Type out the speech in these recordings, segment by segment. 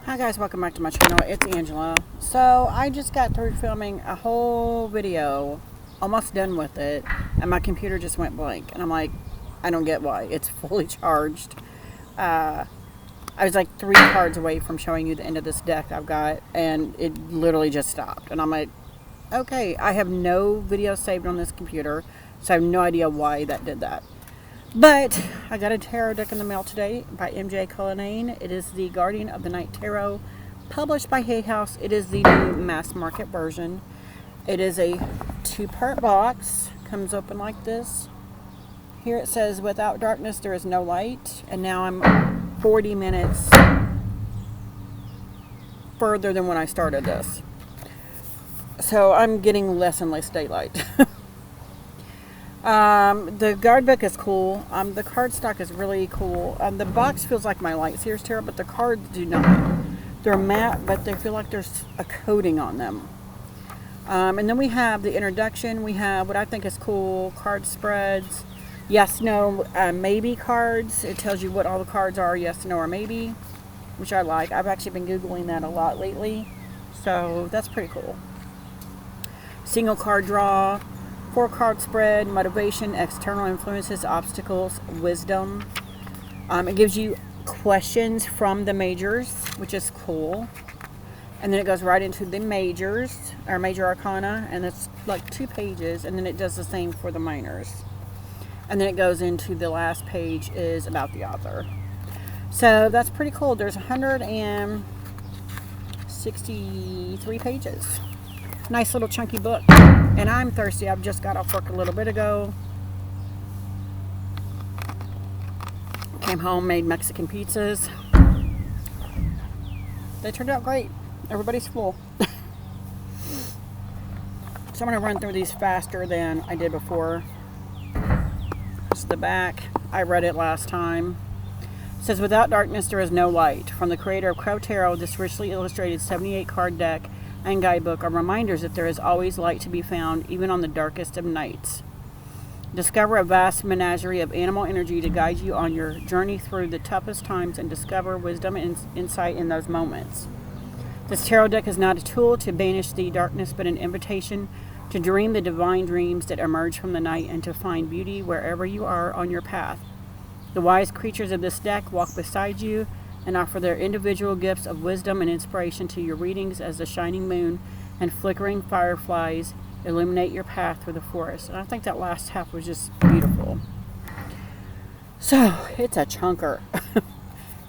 Hi guys, welcome back to my channel. It's Angela. So I just got through filming a whole video, almost done with it, and my computer just went blank. And I'm like, I don't get why. It's fully charged. I was like 3 cards away from showing you the end of this deck I've got, and it literally just stopped. And I'm like, okay, I have no video saved on this computer, so I have no idea why that did that. But I got a tarot deck in the mail today by MJ Cullinane. It is the Guardian of the Night Tarot, published by Hay House. It is the new mass market version. It is a 2-part box. Comes open like this. Here it says, "Without darkness there is no light." And now I'm 40 minutes further than when I started this. So I'm getting less and less daylight. The guard book is cool. The card stock is really cool. The box feels like my Light Seers Tarot, but the cards do not. They're matte, but they feel like there's a coating on them. And then we have the introduction. We have what I think is cool card spreads. Yes, no, maybe cards. It tells you what all the cards are, yes, no, or maybe, which I like. I've actually been Googling that a lot lately, so that's pretty cool. Single card draw. 4-card spread, motivation, external influences, obstacles, wisdom. It gives you questions from the majors, which is cool. And then it goes right into the majors, or major arcana, and it's like 2 pages, and then it does the same for the minors. And then it goes into the last page is about the author. So that's pretty cool. There's 163 pages. Nice little chunky book. And I'm thirsty. I've just got off work a little bit ago. Came home, made Mexican pizzas. They turned out great. Everybody's full. So I'm going to run through these faster than I did before. This is the back. I read it last time. It says, "Without darkness there is no light." From the creator of Crow Tarot, this richly illustrated 78-card deck and guidebook are reminders that there is always light to be found, even on the darkest of nights. Discover a vast menagerie of animal energy to guide you on your journey through the toughest times and discover wisdom and insight in those moments. This tarot deck is not a tool to banish the darkness, but an invitation to dream the divine dreams that emerge from the night and to find beauty wherever you are on your path. The wise creatures of this deck walk beside you and offer their individual gifts of wisdom and inspiration to your readings as the shining moon and flickering fireflies illuminate your path through the forest. And I think that last half was just beautiful. So, it's a chunker.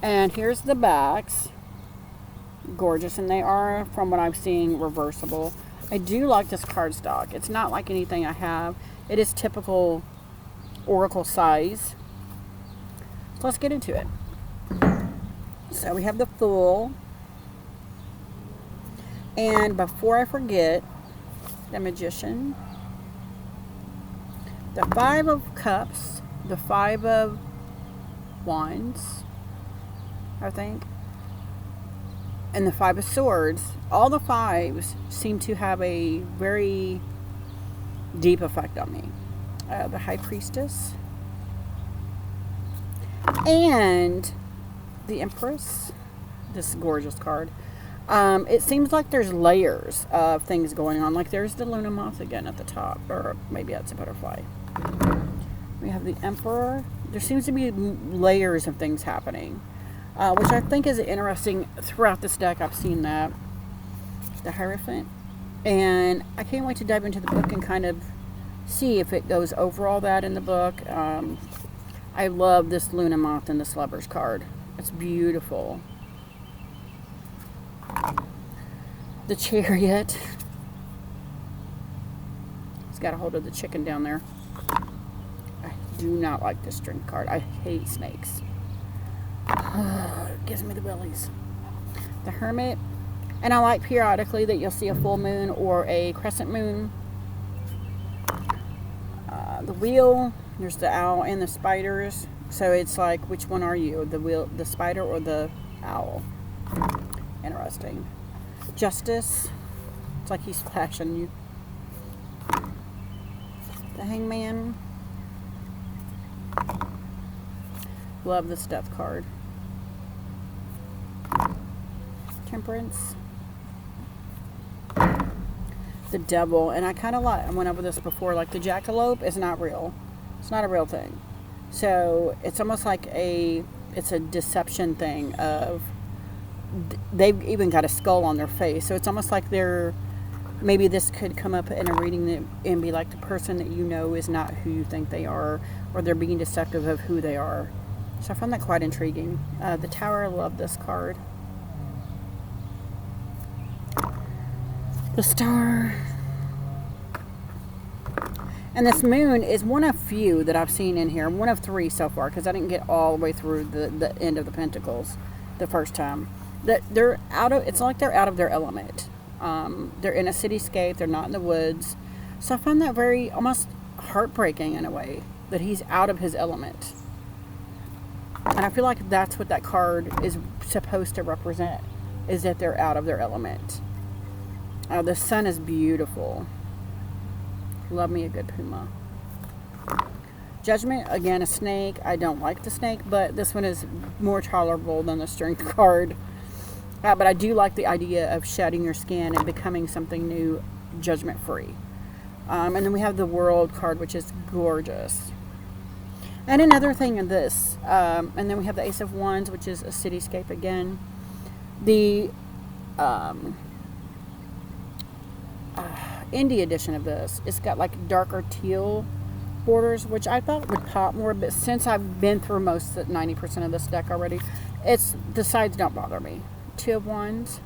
And here's the backs. Gorgeous. And they are, from what I'm seeing, reversible. I do like this cardstock. It's not like anything I have. It is typical Oracle size. So let's get into it. So we have the Fool. And before I forget, the Magician. The 5 of Cups. The 5 of Wands, I think. And the 5 of Swords. All the 5s seem to have a very deep effect on me. The High Priestess. And the Empress. This gorgeous card. It seems like there's layers of things going on. Like there's the Luna Moth again at the top. Or maybe that's a butterfly. We have the Emperor. There seems to be layers of things happening. Which I think is interesting throughout this deck. I've seen that. The Hierophant. And I can't wait to dive into the book and kind of see if it goes over all that in the book. I love this Luna Moth and this Lovers card. It's beautiful. The Chariot. It's got a hold of the chicken down there. I do not like this Strength card. I hate snakes. It gives me the willies. The Hermit. And I like periodically that you'll see a full moon or a crescent moon. The Wheel. There's the Owl and the Spiders. So it's like, which one are you? The wheel, the spider, or the owl? Interesting. Justice. It's like he's flashing you. The Hangman. Love this Death card. Temperance. The Devil. And I kind of like, I went over this before, like the jackalope is not real. It's not a real thing. So it's almost like it's a deception thing of, they've even got a skull on their face. So it's almost like maybe this could come up in a reading and be like the person that you know is not who you think they are, or they're being deceptive of who they are. So I found that quite intriguing. The Tower, I love this card. The Star. And this Moon is one of few that I've seen in here. One of 3 so far, because I didn't get all the way through the end of the Pentacles the first time. They're it's like they're out of their element. They're in a cityscape. They're not in the woods. So I find that very almost heartbreaking in a way, that he's out of his element. And I feel like that's what that card is supposed to represent, is that they're out of their element. The sun is beautiful. Love me a good puma. Judgment, again, a snake. I don't like the snake, but this one is more tolerable than the Strength card. But I do like the idea of shedding your skin and becoming something new, judgment free. And then we have the World card, which is gorgeous. And another thing in this, and then we have the Ace of Wands, which is a cityscape again. The indie edition of this, it's got like darker teal borders, which I thought would pop more, but since I've been through most 90% of this deck already, the sides don't bother me. 2 of Wands,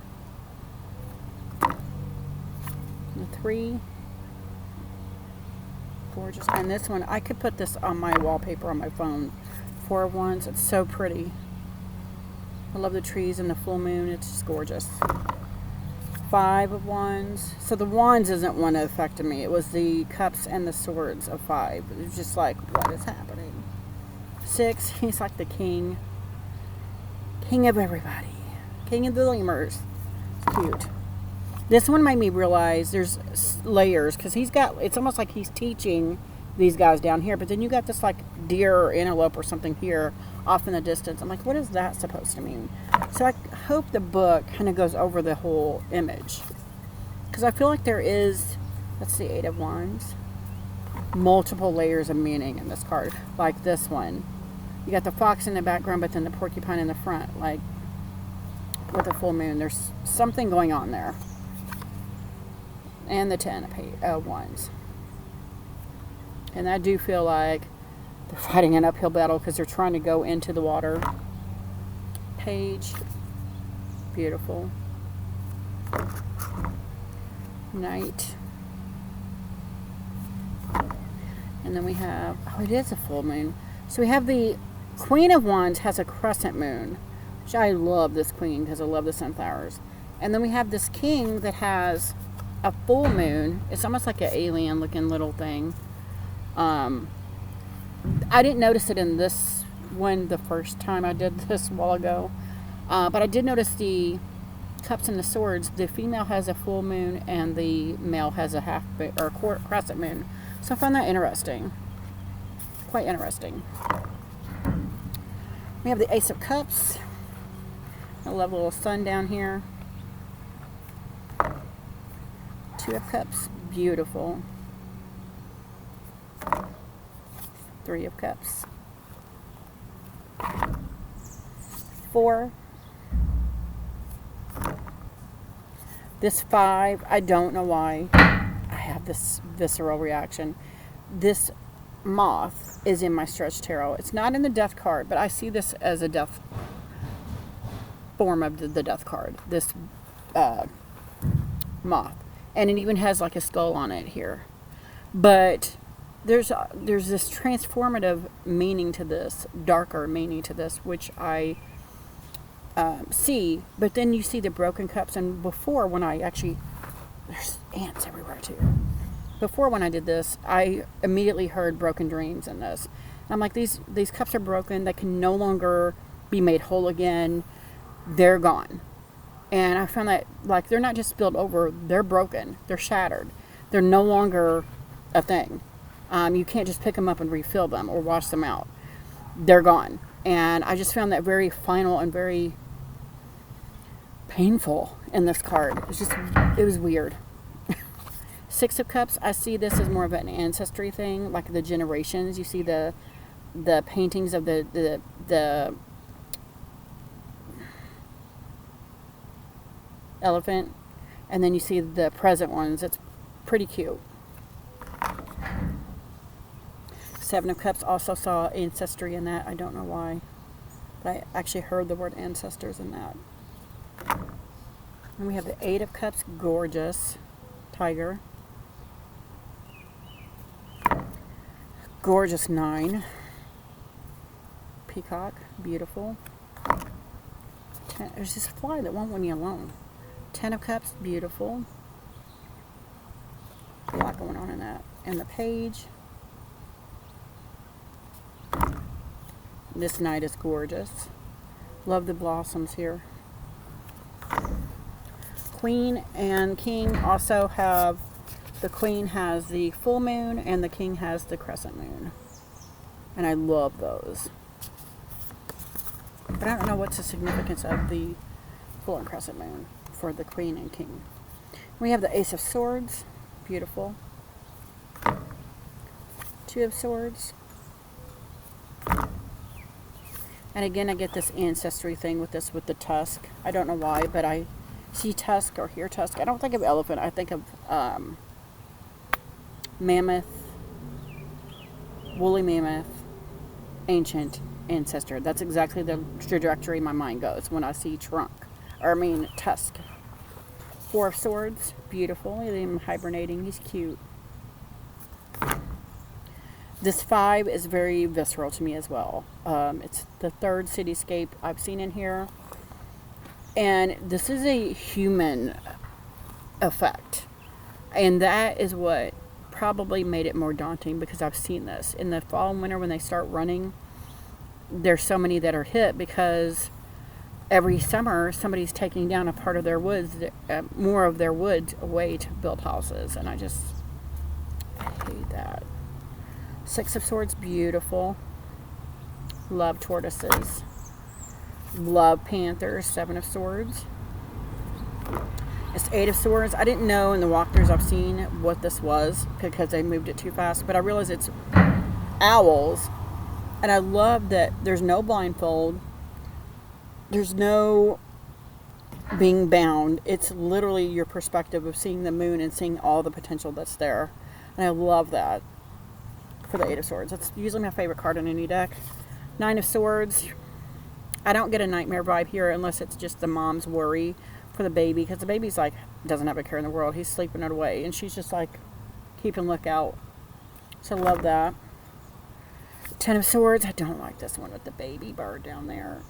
the 3, gorgeous. And this one, I could put this on my wallpaper on my phone. 4 of Wands, it's so pretty. I love the trees and the full moon, it's just gorgeous. 5 of Wands. So the Wands isn't one that affected me. It was the Cups and the Swords of 5. It was just like, what is happening? 6, he's like the king. King of everybody. King of the lemurs. It's cute. This one made me realize there's layers, because it's almost like he's teaching these guys down here, but then you got this like deer or antelope or something here off in the distance. I'm like, what is that supposed to mean? So I hope the book kind of goes over the whole image, because I feel like there is, let's see, 8 of Wands, multiple layers of meaning in this card. Like this one, you got the fox in the background, but then the porcupine in the front, like with the full moon. There's something going on there. And the 10 of Wands. And I do feel like they're fighting an uphill battle, because they're trying to go into the water. Page. Beautiful. Knight. And then we have, oh, it is a full moon. So we have the Queen of Wands has a crescent moon, which I love this queen because I love the sunflowers. And then we have this king that has a full moon. It's almost like an alien looking little thing. I didn't notice it in this one the first time I did this a while ago. But I did notice the Cups and the Swords. The female has a full moon and the male has a crescent moon. So I found that interesting. Quite interesting. We have the Ace of Cups. I love a little sun down here. 2 of Cups. Beautiful. 3 of Cups. 4. This 5, I don't know why I have this visceral reaction. This moth is in my Stretch Tarot. It's not in the Death card, but I see this as a death form of the Death card. This moth. And it even has like a skull on it here. But there's this transformative meaning to this, darker meaning to this, which I see. But then you see the broken cups. And before, when I actually, there's ants everywhere too. Before, when I did this, I immediately heard broken dreams in this. And I'm like, these cups are broken. They can no longer be made whole again. They're gone. And I found that, like, they're not just spilled over. They're broken. They're shattered. They're no longer a thing. You can't just pick them up and refill them or wash them out. They're gone. And I just found that very final and very painful in this card. It was weird. Six of Cups, I see this as more of an ancestry thing, like the generations. You see the paintings of the elephant, and then you see the present ones. It's pretty cute. Seven of Cups, also saw ancestry in that. I don't know why, but I actually heard the word ancestors in that. And we have the Eight of Cups, gorgeous tiger. Gorgeous Nine. Peacock, beautiful. There's this fly that won't leave me alone. Ten of Cups, beautiful. A lot going on in that. And the Page. This Knight is gorgeous. Love the blossoms here. Queen and King also have, the Queen has the full moon and the King has the crescent moon. And I love those. But I don't know what's the significance of the full and crescent moon for the Queen and King. We have the Ace of Swords, beautiful. Two of Swords. And again, I get this ancestry thing with this, with the tusk. I don't know why, but I see tusk or hear tusk. I don't think of elephant. I think of mammoth, woolly mammoth, ancient ancestor. That's exactly the trajectory my mind goes when I see tusk. Four of Swords, beautiful. Look at him hibernating. He's cute. This five is very visceral to me as well. It's the third cityscape I've seen in here. And this is a human effect. And that is what probably made it more daunting, because I've seen this. In the fall and winter when they start running, there's so many that are hit because every summer somebody's taking down a part of their woods, more of their woods away to build houses. And I hate that. Six of Swords, beautiful. Love tortoises. Love panthers. Seven of Swords. It's Eight of Swords. I didn't know in the walkthroughs I've seen what this was because they moved it too fast, but I realized it's owls. And I love that there's no blindfold. There's no being bound. It's literally your perspective of seeing the moon and seeing all the potential that's there. And I love that for the Eight of Swords. That's usually my favorite card in any deck. Nine of Swords. I don't get a nightmare vibe here unless it's just the mom's worry for the baby, because the baby's like, doesn't have a care in the world. He's sleeping it away. And she's just like, keeping lookout. So love that. Ten of Swords. I don't like this one with the baby bird down there.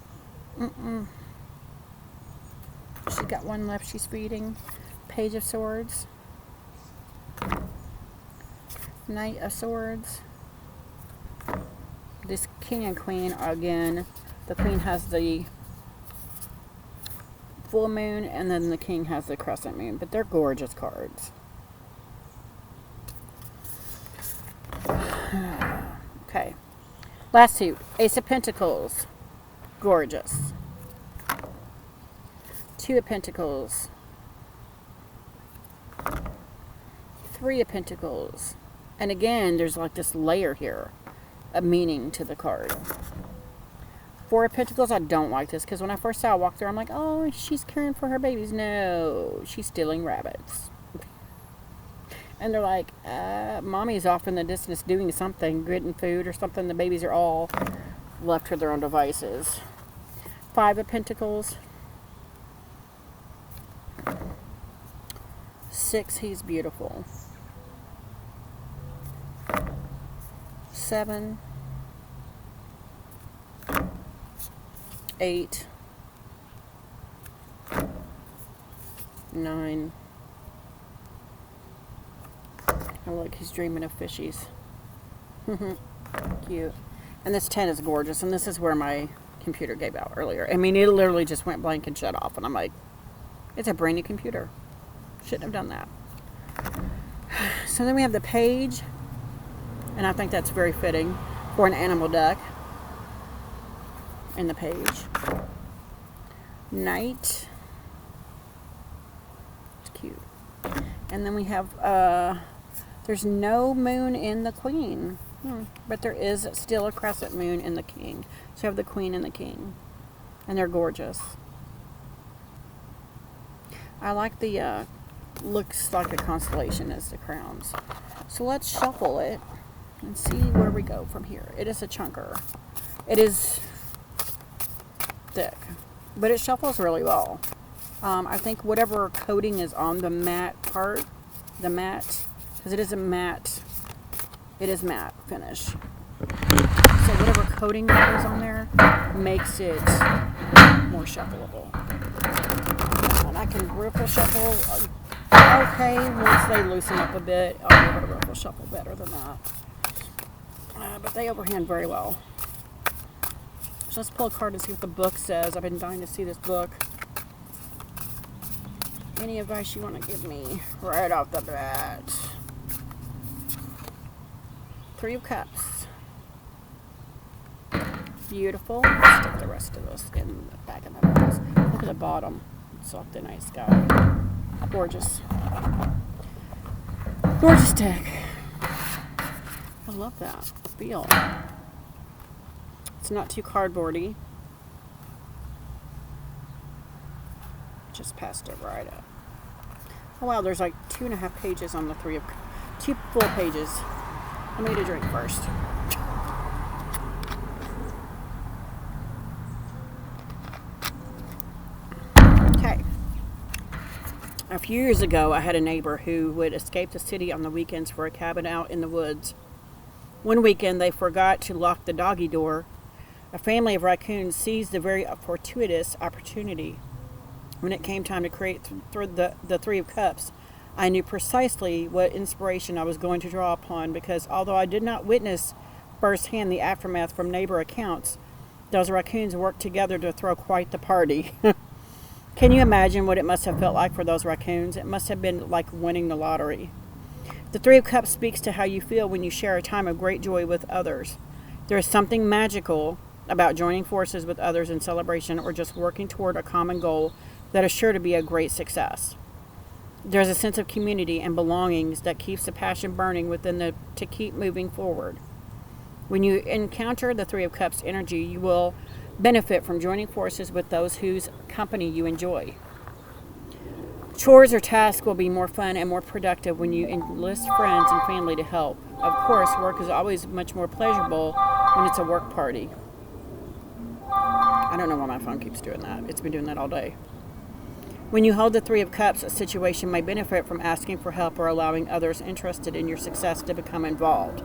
She's got one left she's feeding. Page of Swords. Knight of Swords. This King and Queen, again, the Queen has the full moon and then the King has the crescent moon, but they're gorgeous cards. Okay, last two. Ace of Pentacles, gorgeous. Two of Pentacles. Three of Pentacles. And again, there's like this layer here, a meaning to the card. Four of Pentacles, I don't like this because when I first saw a walkthrough, I'm like, oh, she's caring for her babies. No, she's stealing rabbits. And they're like, mommy's off in the distance doing something, getting food or something. The babies are all left to their own devices. Five of Pentacles. Six, he's beautiful. Seven. 8. 9. Oh, look, he's dreaming of fishies. Cute. And this 10 is gorgeous, and this is where my computer gave out earlier. I mean, it literally just went blank and shut off, and I'm like, it's a brand new computer. Shouldn't have done that. So then we have the Page, and I think that's very fitting for an animal deck. In the Page. Knight. And then we have, there's no moon in the queen. But there is still a crescent moon in the king. So you have the queen and the king. And they're gorgeous. I like the, looks like a constellation as the crowns. So let's shuffle it and see where we go from here. It is a chunker. It is thick, but it shuffles really well. I think whatever coating is on the matte part, because it is matte finish. So whatever coating that is on there makes it more shuffleable. And I can riffle shuffle okay once they loosen up a bit. I'll be able to riffle shuffle better than that. But they overhand very well. So let's pull a card and see what the book says. I've been dying to see this book. Any advice you want to give me right off the bat? Three of Cups. Beautiful. Let's stick the rest of this in the back of the box. Look at the bottom. It's off the night sky. Gorgeous. Gorgeous deck. I love that feel. It's not too cardboardy. Just passed it right up. Oh wow, there's like 2.5 pages on the 3 of 2 full pages. I made a drink first. Okay. A few years ago, I had a neighbor who would escape the city on the weekends for a cabin out in the woods. One weekend, they forgot to lock the doggy door. A family of raccoons seized the very fortuitous opportunity. When it came time to create the 3 of Cups, I knew precisely what inspiration I was going to draw upon, because although I did not witness firsthand the aftermath from neighbor accounts, those raccoons worked together to throw quite the party. Can you imagine what it must have felt like for those raccoons? It must have been like winning the lottery. The 3 of Cups speaks to how you feel when you share a time of great joy with others. There is something magical about joining forces with others in celebration or just working toward a common goal that is sure to be a great success. There's a sense of community and belongings that keeps the passion burning within to keep moving forward. When you encounter the 3 of Cups energy, you will benefit from joining forces with those whose company you enjoy. Chores or tasks will be more fun and more productive when you enlist friends and family to help. Of course, work is always much more pleasurable when it's a work party. I don't know why my phone keeps doing that. It's been doing that all day. When you hold the 3 of Cups, a situation may benefit from asking for help or allowing others interested in your success to become involved.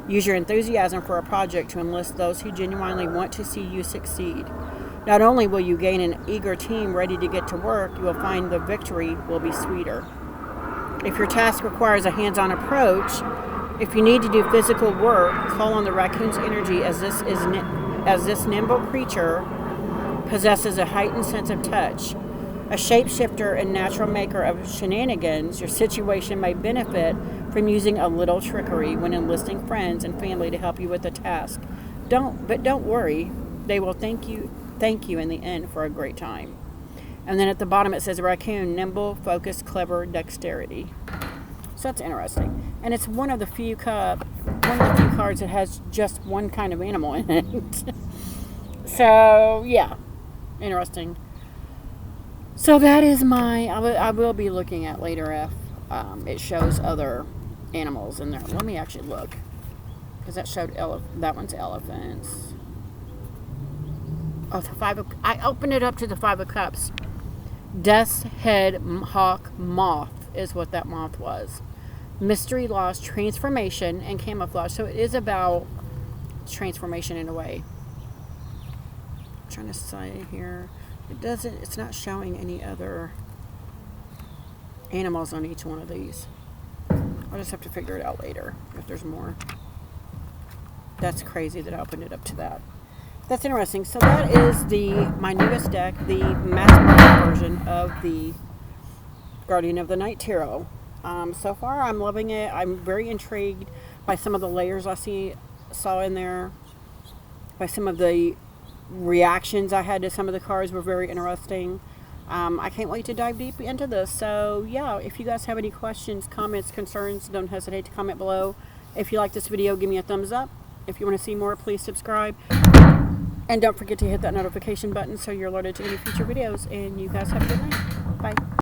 Use your enthusiasm for a project to enlist those who genuinely want to see you succeed. Not only will you gain an eager team ready to get to work, you will find the victory will be sweeter. If your task requires a hands-on approach, if you need to do physical work, call on the raccoon's energy, as this nimble creature possesses a heightened sense of touch. A shapeshifter and natural maker of shenanigans, your situation may benefit from using a little trickery when enlisting friends and family to help you with a task. Don't worry, they will thank you in the end for a great time. And then at the bottom it says raccoon, nimble, focused, clever, dexterity. So that's interesting. And it's one of the few cards that has just one kind of animal in it. So yeah, interesting. So that is I will be looking at later if it shows other animals in there. Let me actually look, because that showed that one's elephants. Oh, I opened it up to the 5 of Cups. Death's Head Hawk Moth is what that moth was. Mystery, loss, transformation, and camouflage. So it is about transformation in a way. I'm trying to say here. It's not showing any other animals on each one of these. I'll just have to figure it out later if there's more. That's crazy that I opened it up to that. That's interesting. So that is my newest deck, the mass version of the Guardian of the Night Tarot. So far I'm loving it. I'm very intrigued by some of the layers I saw in there, by some of the reactions I had to some of the cards were very interesting. I can't wait to dive deep into this. So yeah, if you guys have any questions, comments, concerns, don't hesitate to comment below. If you like this video, give me a thumbs up. If you want to see more, please subscribe. And don't forget to hit that notification button so you're alerted to any future videos. And you guys have a good night. Bye.